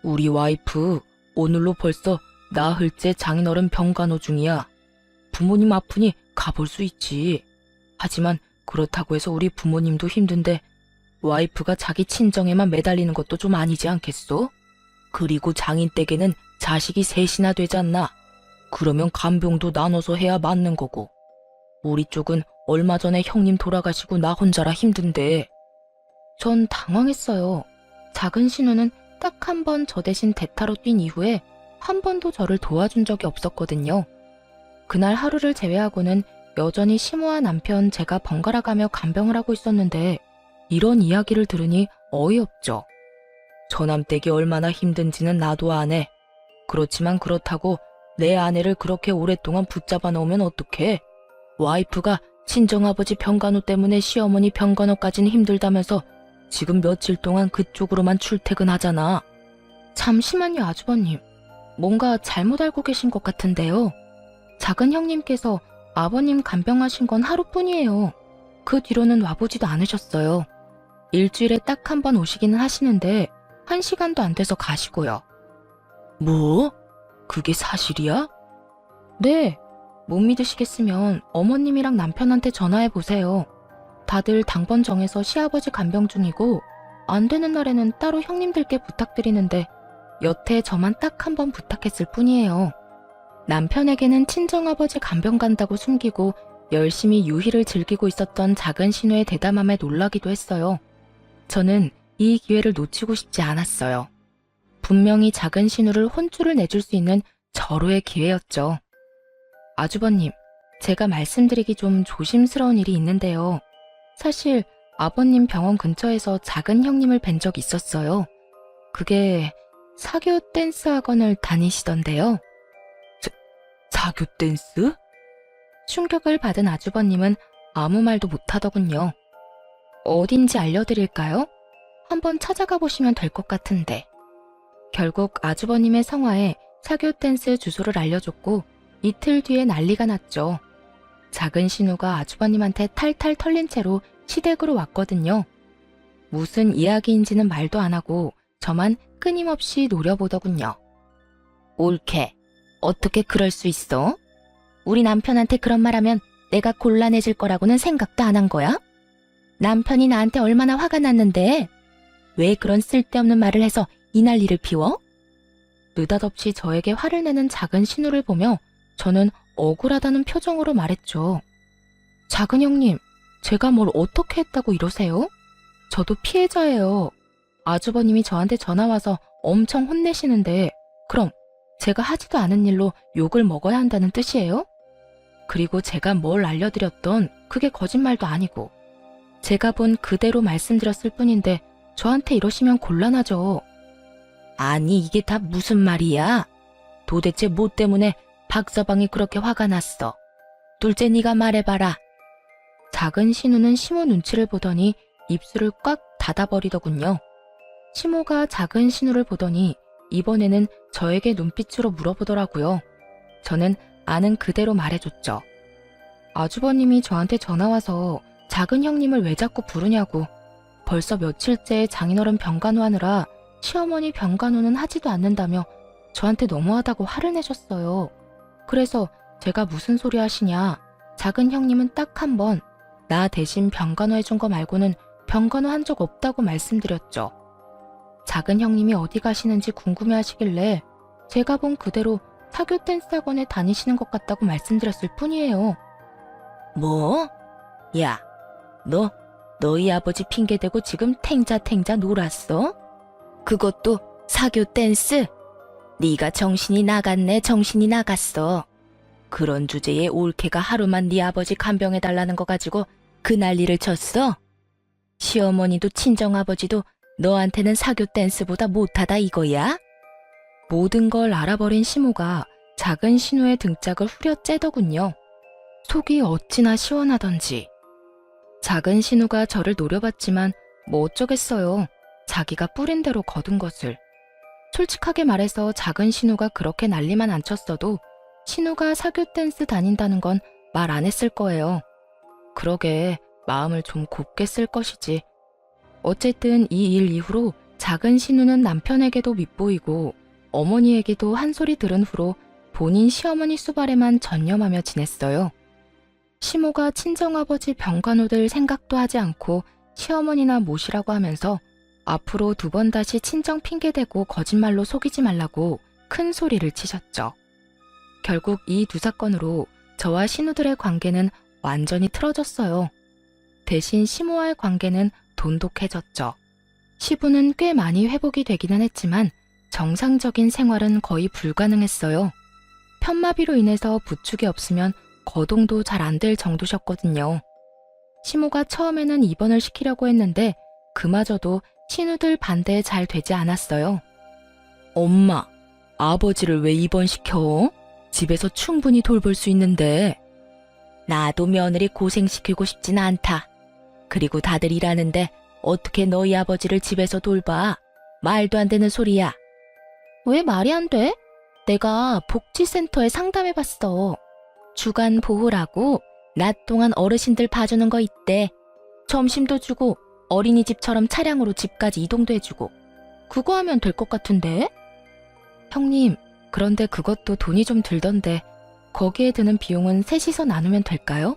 우리 와이프 오늘로 벌써 나흘째 장인어른 병간호 중이야. 부모님 아프니 가볼 수 있지. 하지만 그렇다고 해서 우리 부모님도 힘든데 와이프가 자기 친정에만 매달리는 것도 좀 아니지 않겠소? 그리고 장인댁에는 자식이 셋이나 되잖나. 그러면 간병도 나눠서 해야 맞는 거고. 우리 쪽은 얼마 전에 형님 돌아가시고 나 혼자라 힘든데. 전 당황했어요. 작은 신우는 딱 한 번 저 대신 대타로 뛴 이후에 한 번도 저를 도와준 적이 없었거든요. 그날 하루를 제외하고는 여전히 시모와 남편 제가 번갈아가며 간병을 하고 있었는데 이런 이야기를 들으니 어이없죠. 처남댁이 얼마나 힘든지는 나도 아네. 그렇지만 그렇다고 내 아내를 그렇게 오랫동안 붙잡아 놓으면 어떡해? 와이프가 친정아버지 병간호 때문에 시어머니 병간호까지는 힘들다면서 지금 며칠 동안 그쪽으로만 출퇴근하잖아. 잠시만요, 아주버님. 뭔가 잘못 알고 계신 것 같은데요. 작은 형님께서 아버님 간병하신 건 하루뿐이에요. 그 뒤로는 와보지도 않으셨어요. 일주일에 딱 한 번 오시기는 하시는데 1시간도 안 돼서 가시고요. 뭐? 그게 사실이야? 네. 못 믿으시겠으면 어머님이랑 남편한테 전화해보세요. 다들 당번 정해서 시아버지 간병 중이고 안 되는 날에는 따로 형님들께 부탁드리는데 여태 저만 딱 한 번 부탁했을 뿐이에요. 남편에게는 친정아버지 간병 간다고 숨기고 열심히 유희를 즐기고 있었던 작은 신우의 대담함에 놀라기도 했어요. 저는 이 기회를 놓치고 싶지 않았어요. 분명히 작은 신우를 혼쭐을 내줄 수 있는 절호의 기회였죠. 아주버님, 제가 말씀드리기 좀 조심스러운 일이 있는데요. 사실 아버님 병원 근처에서 작은 형님을 뵌 적 있었어요. 그게 사교 댄스 학원을 다니시던데요. 사교 댄스? 충격을 받은 아주버님은 아무 말도 못하더군요. 어딘지 알려드릴까요? 한번 찾아가 보시면 될 것 같은데. 결국 아주버님의 성화에 사교 댄스 주소를 알려줬고 이틀 뒤에 난리가 났죠. 작은 신우가 아주버님한테 탈탈 털린 채로 시댁으로 왔거든요. 무슨 이야기인지는 말도 안 하고 저만 끊임없이 노려보더군요. 옳게. 어떻게 그럴 수 있어? 우리 남편한테 그런 말하면 내가 곤란해질 거라고는 생각도 안 한 거야? 남편이 나한테 얼마나 화가 났는데 왜 그런 쓸데없는 말을 해서 이 난리를 피워? 느닷없이 저에게 화를 내는 작은 신우를 보며 저는 억울하다는 표정으로 말했죠. 작은 형님, 제가 뭘 어떻게 했다고 이러세요? 저도 피해자예요. 아주버님이 저한테 전화와서 엄청 혼내시는데 그럼 제가 하지도 않은 일로 욕을 먹어야 한다는 뜻이에요? 그리고 제가 뭘 알려드렸던 그게 거짓말도 아니고 제가 본 그대로 말씀드렸을 뿐인데 저한테 이러시면 곤란하죠. 아니 이게 다 무슨 말이야? 도대체 뭐 때문에 박서방이 그렇게 화가 났어? 둘째 네가 말해봐라. 작은 신우는 시모 눈치를 보더니 입술을 꽉 닫아버리더군요. 시모가 작은 신우를 보더니 이번에는 저에게 눈빛으로 물어보더라고요. 저는 아는 그대로 말해줬죠. 아주버님이 저한테 전화와서 작은 형님을 왜 자꾸 부르냐고. 벌써 며칠째 장인어른 병간호 하느라 시어머니 병간호는 하지도 않는다며 저한테 너무하다고 화를 내셨어요. 그래서 제가 무슨 소리 하시냐. 작은 형님은 딱 한 번 나 대신 병간호 해준 거 말고는 병간호 한 적 없다고 말씀드렸죠. 작은 형님이 어디 가시는지 궁금해하시길래 제가 본 그대로 사교 댄스 학원에 다니시는 것 같다고 말씀드렸을 뿐이에요. 뭐? 야, 너희 아버지 핑계대고 지금 탱자탱자 놀았어? 그것도 사교 댄스? 네가 정신이 나갔네, 정신이 나갔어. 그런 주제에 올케가 하루만 네 아버지 간병해달라는 거 가지고 그 난리를 쳤어? 시어머니도 친정아버지도 너한테는 사교 댄스보다 못하다 이거야? 모든 걸 알아버린 시모가 작은 신우의 등짝을 후려째더군요. 속이 어찌나 시원하던지. 작은 신우가 저를 노려봤지만 뭐 어쩌겠어요. 자기가 뿌린 대로 거둔 것을. 솔직하게 말해서 작은 신우가 그렇게 난리만 안 쳤어도 신우가 사교 댄스 다닌다는 건 말 안 했을 거예요. 그러게 마음을 좀 곱게 쓸 것이지. 어쨌든 이 일 이후로 작은 신우는 남편에게도 밉보이고 어머니에게도 한 소리 들은 후로 본인 시어머니 수발에만 전념하며 지냈어요. 시모가 친정아버지 병간호 될 생각도 하지 않고 시어머니나 모시라고 하면서 앞으로 2번 다시 친정 핑계대고 거짓말로 속이지 말라고 큰 소리를 치셨죠. 결국 이 2 사건으로 저와 신우들의 관계는 완전히 틀어졌어요. 대신 시모와의 관계는 돈독해졌죠. 시부는 꽤 많이 회복이 되기는 했지만 정상적인 생활은 거의 불가능했어요. 편마비로 인해서 부축이 없으면 거동도 잘 안 될 정도셨거든요. 시모가 처음에는 입원을 시키려고 했는데 그마저도 신우들 반대에 잘 되지 않았어요. 엄마, 아버지를 왜 입원시켜? 집에서 충분히 돌볼 수 있는데. 나도 며느리 고생시키고 싶진 않다. 그리고 다들 일하는데 어떻게 너희 아버지를 집에서 돌봐? 말도 안 되는 소리야. 왜 말이 안 돼? 내가 복지센터에 상담해봤어. 주간 보호라고 낮 동안 어르신들 봐주는 거 있대. 점심도 주고 어린이집처럼 차량으로 집까지 이동도 해주고. 그거 하면 될 것 같은데? 형님, 그런데 그것도 돈이 좀 들던데 거기에 드는 비용은 셋이서 나누면 될까요?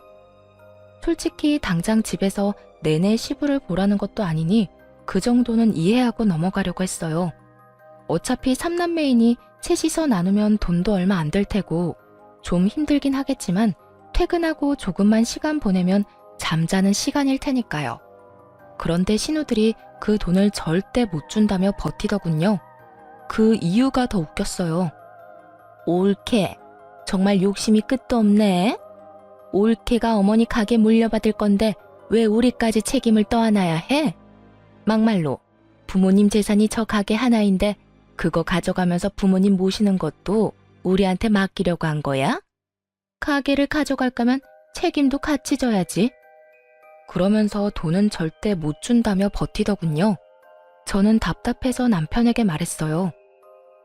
솔직히 당장 집에서 내내 시부를 보라는 것도 아니니 그 정도는 이해하고 넘어가려고 했어요. 어차피 3남매이니 셋이서 나누면 돈도 얼마 안 될 테고 좀 힘들긴 하겠지만 퇴근하고 조금만 시간 보내면 잠자는 시간일 테니까요. 그런데 신우들이 그 돈을 절대 못 준다며 버티더군요. 그 이유가 더 웃겼어요. 올케, 정말 욕심이 끝도 없네. 올케가 어머니 가게 물려받을 건데 왜 우리까지 책임을 떠안아야 해? 막말로 부모님 재산이 저 가게 하나인데 그거 가져가면서 부모님 모시는 것도 우리한테 맡기려고 한 거야? 가게를 가져갈 거면 책임도 같이 져야지. 그러면서 돈은 절대 못 준다며 버티더군요. 저는 답답해서 남편에게 말했어요.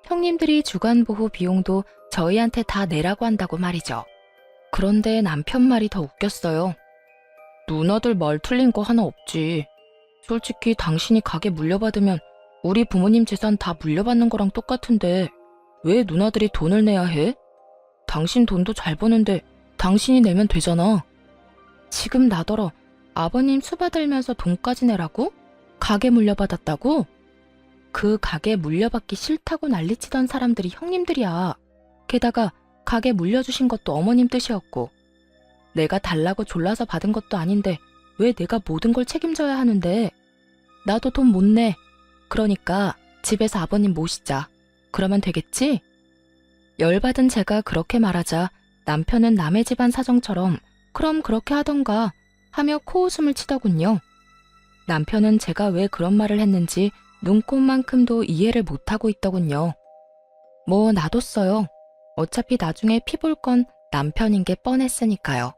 형님들이 주간보호 비용도 저희한테 다 내라고 한다고 말이죠. 그런데 남편 말이 더 웃겼어요. 누나들 말 틀린 거 하나 없지. 솔직히 당신이 가게 물려받으면 우리 부모님 재산 다 물려받는 거랑 똑같은데 왜 누나들이 돈을 내야 해? 당신 돈도 잘 버는데 당신이 내면 되잖아. 지금 나더러 아버님 수받으면서 돈까지 내라고? 가게 물려받았다고? 그 가게 물려받기 싫다고 난리치던 사람들이 형님들이야. 게다가 가게 물려주신 것도 어머님 뜻이었고 내가 달라고 졸라서 받은 것도 아닌데 왜 내가 모든 걸 책임져야 하는데. 나도 돈 못 내. 그러니까 집에서 아버님 모시자. 그러면 되겠지? 열받은 제가 그렇게 말하자 남편은 남의 집안 사정처럼 그럼 그렇게 하던가 하며 코웃음을 치더군요. 남편은 제가 왜 그런 말을 했는지 눈꼽만큼도 이해를 못하고 있더군요. 뭐 놔뒀어요. 어차피 나중에 피 볼 건 남편인 게 뻔했으니까요.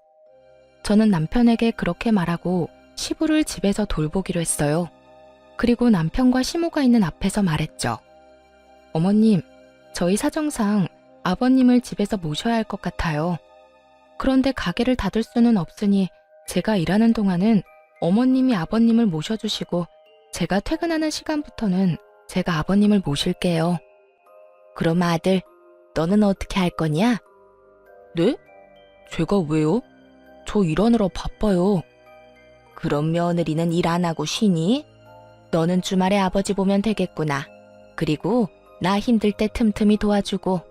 저는 남편에게 그렇게 말하고 시부를 집에서 돌보기로 했어요. 그리고 남편과 시모가 있는 앞에서 말했죠. 어머님, 저희 사정상 아버님을 집에서 모셔야 할 것 같아요. 그런데 가게를 닫을 수는 없으니 제가 일하는 동안은 어머님이 아버님을 모셔주시고 제가 퇴근하는 시간부터는 제가 아버님을 모실게요. 그럼 아들, 너는 어떻게 할 거냐? 네? 제가 왜요? 저 일하느라 바빠요. 그럼 며느리는 일 안 하고 쉬니? 너는 주말에 아버지 보면 되겠구나. 그리고 나 힘들 때 틈틈이 도와주고.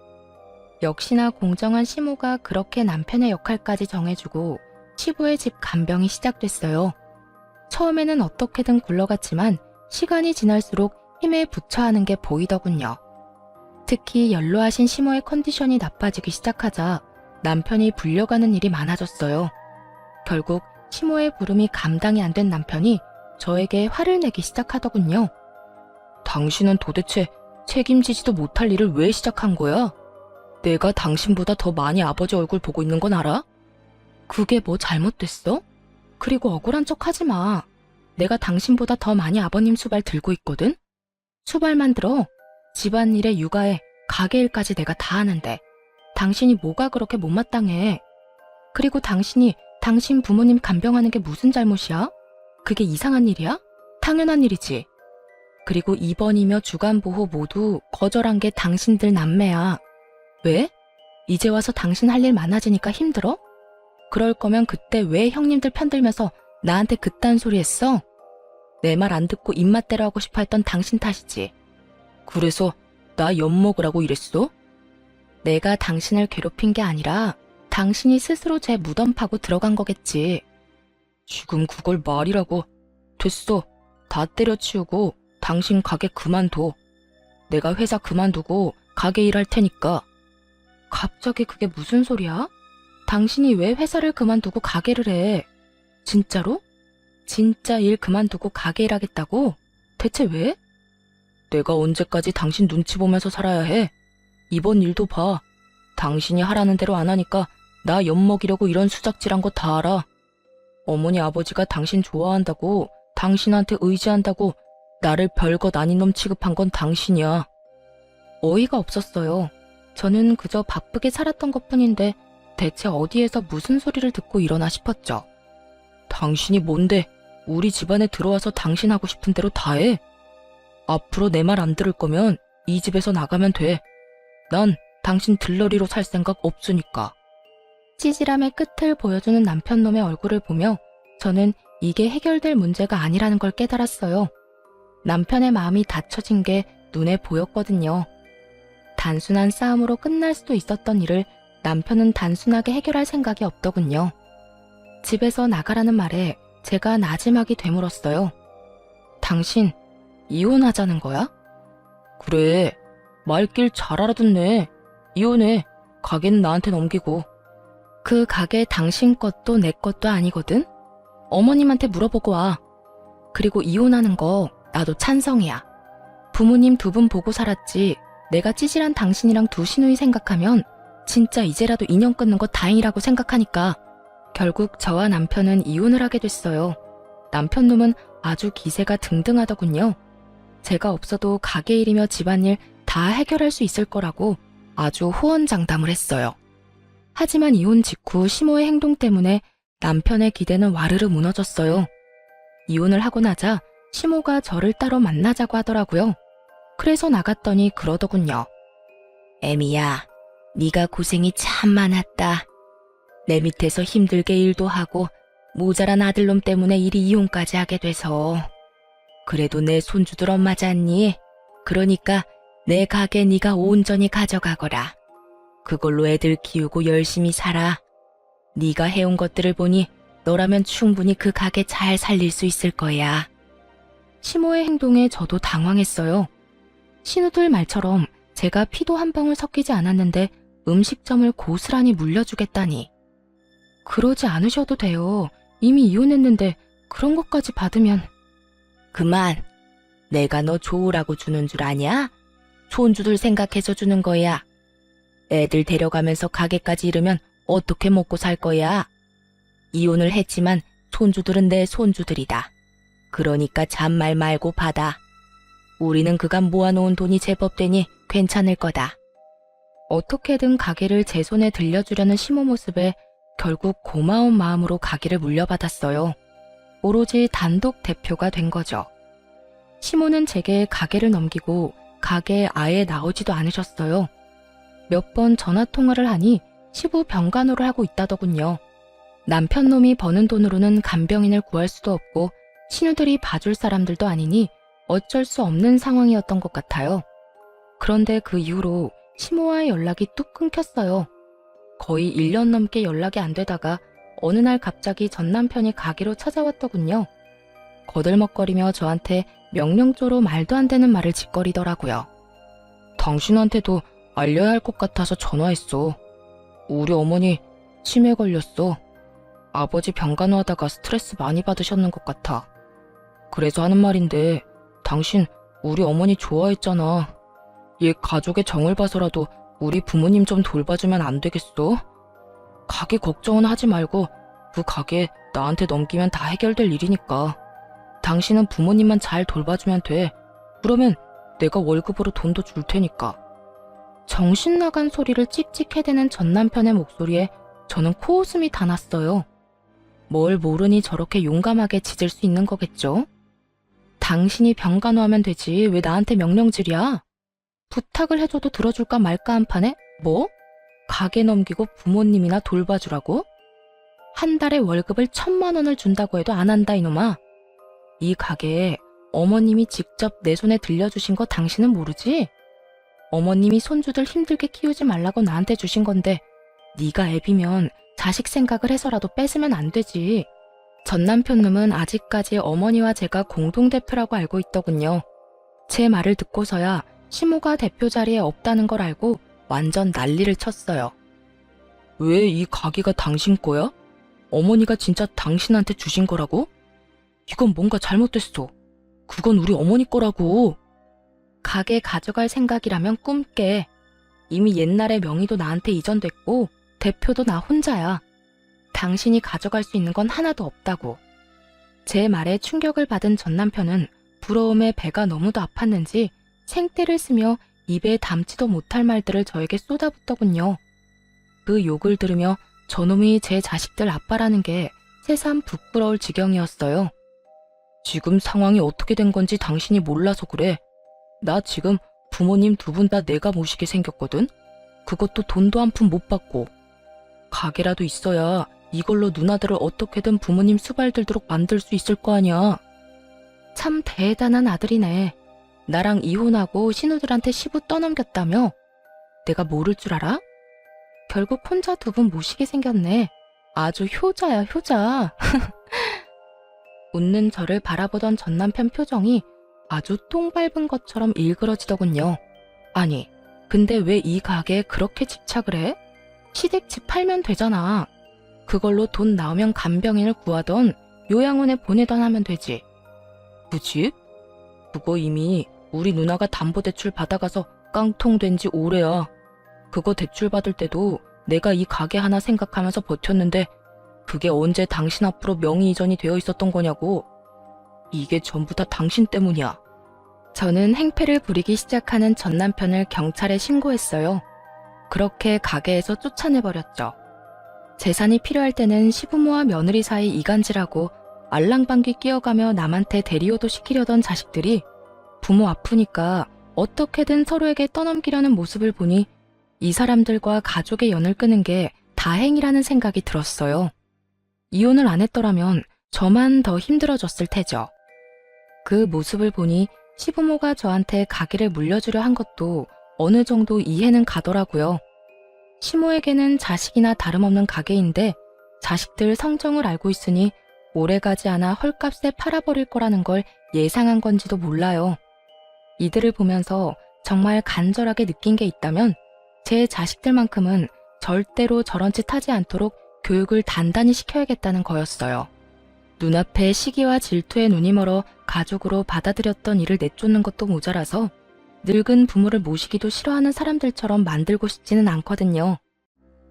역시나 공정한 시모가 그렇게 남편의 역할까지 정해주고 시부의 집 간병이 시작됐어요. 처음에는 어떻게든 굴러갔지만 시간이 지날수록 힘에 부처하는 게 보이더군요. 특히 연로하신 시모의 컨디션이 나빠지기 시작하자 남편이 불려가는 일이 많아졌어요. 결국 시모의 부름이 감당이 안 된 남편이 저에게 화를 내기 시작하더군요. 당신은 도대체 책임지지도 못할 일을 왜 시작한 거야? 내가 당신보다 더 많이 아버지 얼굴 보고 있는 건 알아? 그게 뭐 잘못됐어? 그리고 억울한 척 하지 마. 내가 당신보다 더 많이 아버님 수발 들고 있거든? 수발만 들어. 집안일에 육아에 가게일까지 내가 다 하는데 당신이 뭐가 그렇게 못마땅해. 그리고 당신이 당신 부모님 간병하는 게 무슨 잘못이야? 그게 이상한 일이야? 당연한 일이지. 그리고 입원이며 주간보호 모두 거절한 게 당신들 남매야. 왜? 이제 와서 당신 할 일 많아지니까 힘들어? 그럴 거면 그때 왜 형님들 편들면서 나한테 그딴 소리 했어? 내 말 안 듣고 입맛대로 하고 싶어 했던 당신 탓이지. 그래서 나 엿먹으라고 이랬어? 내가 당신을 괴롭힌 게 아니라 당신이 스스로 제 무덤 파고 들어간 거겠지. 지금 그걸 말이라고. 됐어. 다 때려치우고 당신 가게 그만둬. 내가 회사 그만두고 가게 일할 테니까. 갑자기 그게 무슨 소리야? 당신이 왜 회사를 그만두고 가게를 해? 진짜로? 진짜 일 그만두고 가게 일하겠다고? 대체 왜? 내가 언제까지 당신 눈치 보면서 살아야 해? 이번 일도 봐. 당신이 하라는 대로 안 하니까 나 엿먹이려고 이런 수작질한 거 다 알아. 어머니 아버지가 당신 좋아한다고, 당신한테 의지한다고 나를 별것 아닌 놈 취급한 건 당신이야. 어이가 없었어요. 저는 그저 바쁘게 살았던 것뿐인데 대체 어디에서 무슨 소리를 듣고 일어나 싶었죠. 당신이 뭔데 우리 집안에 들어와서 당신 하고 싶은 대로 다 해? 앞으로 내 말 안 들을 거면 이 집에서 나가면 돼. 난 당신 들러리로 살 생각 없으니까. 찌질함의 끝을 보여주는 남편놈의 얼굴을 보며 저는 이게 해결될 문제가 아니라는 걸 깨달았어요. 남편의 마음이 닫혀진 게 눈에 보였거든요. 단순한 싸움으로 끝날 수도 있었던 일을 남편은 단순하게 해결할 생각이 없더군요. 집에서 나가라는 말에 제가 나지막이 되물었어요. 당신 이혼하자는 거야? 그래, 말길 잘 알아듣네. 이혼해. 가게는 나한테 넘기고. 그 가게 당신 것도 내 것도 아니거든? 어머님한테 물어보고 와. 그리고 이혼하는 거 나도 찬성이야. 부모님 두 분 보고 살았지. 내가 찌질한 당신이랑 두 시누이 생각하면 진짜 이제라도 인연 끊는 거 다행이라고 생각하니까. 결국 저와 남편은 이혼을 하게 됐어요. 남편놈은 아주 기세가 등등하더군요. 제가 없어도 가게 일이며 집안일 다 해결할 수 있을 거라고 아주 호언장담을 했어요. 하지만 이혼 직후 시모의 행동 때문에 남편의 기대는 와르르 무너졌어요. 이혼을 하고 나자 시모가 저를 따로 만나자고 하더라고요. 그래서 나갔더니 그러더군요. 애미야, 네가 고생이 참 많았다. 내 밑에서 힘들게 일도 하고 모자란 아들놈 때문에 이리 이혼까지 하게 돼서. 그래도 내 손주들 엄마잖니? 그러니까 내 가게 네가 온전히 가져가거라. 그걸로 애들 키우고 열심히 살아. 네가 해온 것들을 보니 너라면 충분히 그 가게 잘 살릴 수 있을 거야. 시모의 행동에 저도 당황했어요. 신우들 말처럼 제가 피도 한 방울 섞이지 않았는데 음식점을 고스란히 물려주겠다니. 그러지 않으셔도 돼요. 이미 이혼했는데 그런 것까지 받으면. 그만. 내가 너 좋으라고 주는 줄 아냐? 손주들 생각해서 주는 거야. 애들 데려가면서 가게까지 잃으면 어떻게 먹고 살 거야? 이혼을 했지만 손주들은 내 손주들이다. 그러니까 잔말 말고 받아. 우리는 그간 모아놓은 돈이 제법 되니 괜찮을 거다. 어떻게든 가게를 제 손에 들려주려는 시모 모습에 결국 고마운 마음으로 가게를 물려받았어요. 오로지 단독 대표가 된 거죠. 시모는 제게 가게를 넘기고 가게에 아예 나오지도 않으셨어요. 몇 번 전화 통화를 하니 시부 병간호를 하고 있다더군요. 남편 놈이 버는 돈으로는 간병인을 구할 수도 없고 신우들이 봐줄 사람들도 아니니 어쩔 수 없는 상황이었던 것 같아요. 그런데 그 이후로 시모와의 연락이 뚝 끊겼어요. 거의 1년 넘게 연락이 안 되다가 어느 날 갑자기 전 남편이 가게로 찾아왔더군요. 거들먹거리며 저한테 명령조로 말도 안 되는 말을 짓거리더라고요. 당신한테도 알려야 할 것 같아서 전화했어. 우리 어머니 치매 걸렸어. 아버지 병간호하다가 스트레스 많이 받으셨는 것 같아. 그래서 하는 말인데 당신 우리 어머니 좋아했잖아. 얘 가족의 정을 봐서라도 우리 부모님 좀 돌봐주면 안 되겠어? 가게 걱정은 하지 말고 그 가게 나한테 넘기면 다 해결될 일이니까. 당신은 부모님만 잘 돌봐주면 돼. 그러면 내가 월급으로 돈도 줄 테니까. 정신 나간 소리를 찍찍 해대는 전 남편의 목소리에 저는 코웃음이 다 났어요. 뭘 모르니 저렇게 용감하게 짖을 수 있는 거겠죠? 당신이 병간호하면 되지 왜 나한테 명령질이야? 부탁을 해줘도 들어줄까 말까 한 판에 뭐? 가게 넘기고 부모님이나 돌봐주라고? 한 달에 월급을 1,000만 원을 준다고 해도 안 한다 이놈아. 이 가게에 어머님이 직접 내 손에 들려주신 거 당신은 모르지? 어머님이 손주들 힘들게 키우지 말라고 나한테 주신 건데 네가 애비면 자식 생각을 해서라도 뺏으면 안 되지. 전 남편 놈은 아직까지 어머니와 제가 공동대표라고 알고 있더군요. 제 말을 듣고서야 시모가 대표 자리에 없다는 걸 알고 완전 난리를 쳤어요. 왜 이 가게가 당신 거야? 어머니가 진짜 당신한테 주신 거라고? 이건 뭔가 잘못됐어. 그건 우리 어머니 거라고. 가게 가져갈 생각이라면 꿈깨. 이미 옛날에 명의도 나한테 이전됐고 대표도 나 혼자야. 당신이 가져갈 수 있는 건 하나도 없다고. 제 말에 충격을 받은 전 남편은 부러움에 배가 너무도 아팠는지 생떼를 쓰며 입에 담지도 못할 말들을 저에게 쏟아붓더군요. 그 욕을 들으며 저놈이 제 자식들 아빠라는 게 새삼 부끄러울 지경이었어요. 지금 상황이 어떻게 된 건지 당신이 몰라서 그래. 나 지금 부모님 두 분 다 내가 모시게 생겼거든. 그것도 돈도 한 푼 못 받고. 가게라도 있어야 이걸로 누나들을 어떻게든 부모님 수발 들도록 만들 수 있을 거 아니야. 참 대단한 아들이네. 나랑 이혼하고 신우들한테 시부 떠넘겼다며? 내가 모를 줄 알아? 결국 혼자 두 분 모시게 생겼네. 아주 효자야, 효자. 웃는 저를 바라보던 전 남편 표정이 아주 똥 밟은 것처럼 일그러지더군요. 아니, 근데 왜 이 가게에 그렇게 집착을 해? 시댁집 팔면 되잖아. 그걸로 돈 나오면 간병인을 구하던 요양원에 보내던 하면 되지. 그 집? 그거 이미 우리 누나가 담보대출 받아가서 깡통된 지 오래야. 그거 대출 받을 때도 내가 이 가게 하나 생각하면서 버텼는데 그게 언제 당신 앞으로 명의 이전이 되어 있었던 거냐고. 이게 전부 다 당신 때문이야. 저는 행패를 부리기 시작하는 전 남편을 경찰에 신고했어요. 그렇게 가게에서 쫓아내버렸죠. 재산이 필요할 때는 시부모와 며느리 사이 이간질하고 알랑방귀 끼어가며 남한테 대리호도 시키려던 자식들이 부모 아프니까 어떻게든 서로에게 떠넘기려는 모습을 보니 이 사람들과 가족의 연을 끄는 게 다행이라는 생각이 들었어요. 이혼을 안 했더라면 저만 더 힘들어졌을 테죠. 그 모습을 보니 시부모가 저한테 가게를 물려주려 한 것도 어느 정도 이해는 가더라고요. 시모에게는 자식이나 다름없는 가게인데 자식들 성정을 알고 있으니 오래가지 않아 헐값에 팔아버릴 거라는 걸 예상한 건지도 몰라요. 이들을 보면서 정말 간절하게 느낀 게 있다면 제 자식들만큼은 절대로 저런 짓 하지 않도록 교육을 단단히 시켜야겠다는 거였어요. 눈앞에 시기와 질투에 눈이 멀어 가족으로 받아들였던 이를 내쫓는 것도 모자라서 늙은 부모를 모시기도 싫어하는 사람들처럼 만들고 싶지는 않거든요.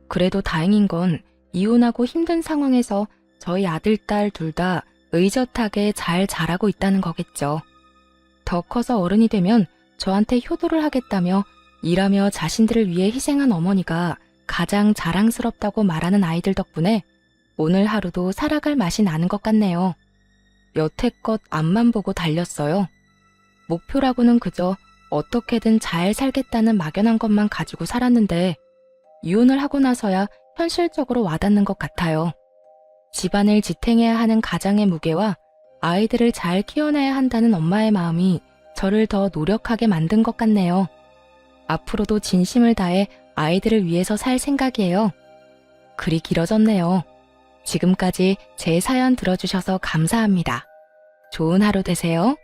그래도 다행인 건 이혼하고 힘든 상황에서 저희 아들, 딸 둘 다 의젓하게 잘 자라고 있다는 거겠죠. 더 커서 어른이 되면 저한테 효도를 하겠다며 일하며 자신들을 위해 희생한 어머니가 가장 자랑스럽다고 말하는 아이들 덕분에 오늘 하루도 살아갈 맛이 나는 것 같네요. 여태껏 앞만 보고 달렸어요. 목표라고는 그저 어떻게든 잘 살겠다는 막연한 것만 가지고 살았는데 이혼을 하고 나서야 현실적으로 와닿는 것 같아요. 집안을 지탱해야 하는 가장의 무게와 아이들을 잘 키워내야 한다는 엄마의 마음이 저를 더 노력하게 만든 것 같네요. 앞으로도 진심을 다해 아이들을 위해서 살 생각이에요. 글이 길어졌네요. 지금까지 제 사연 들어주셔서 감사합니다. 좋은 하루 되세요.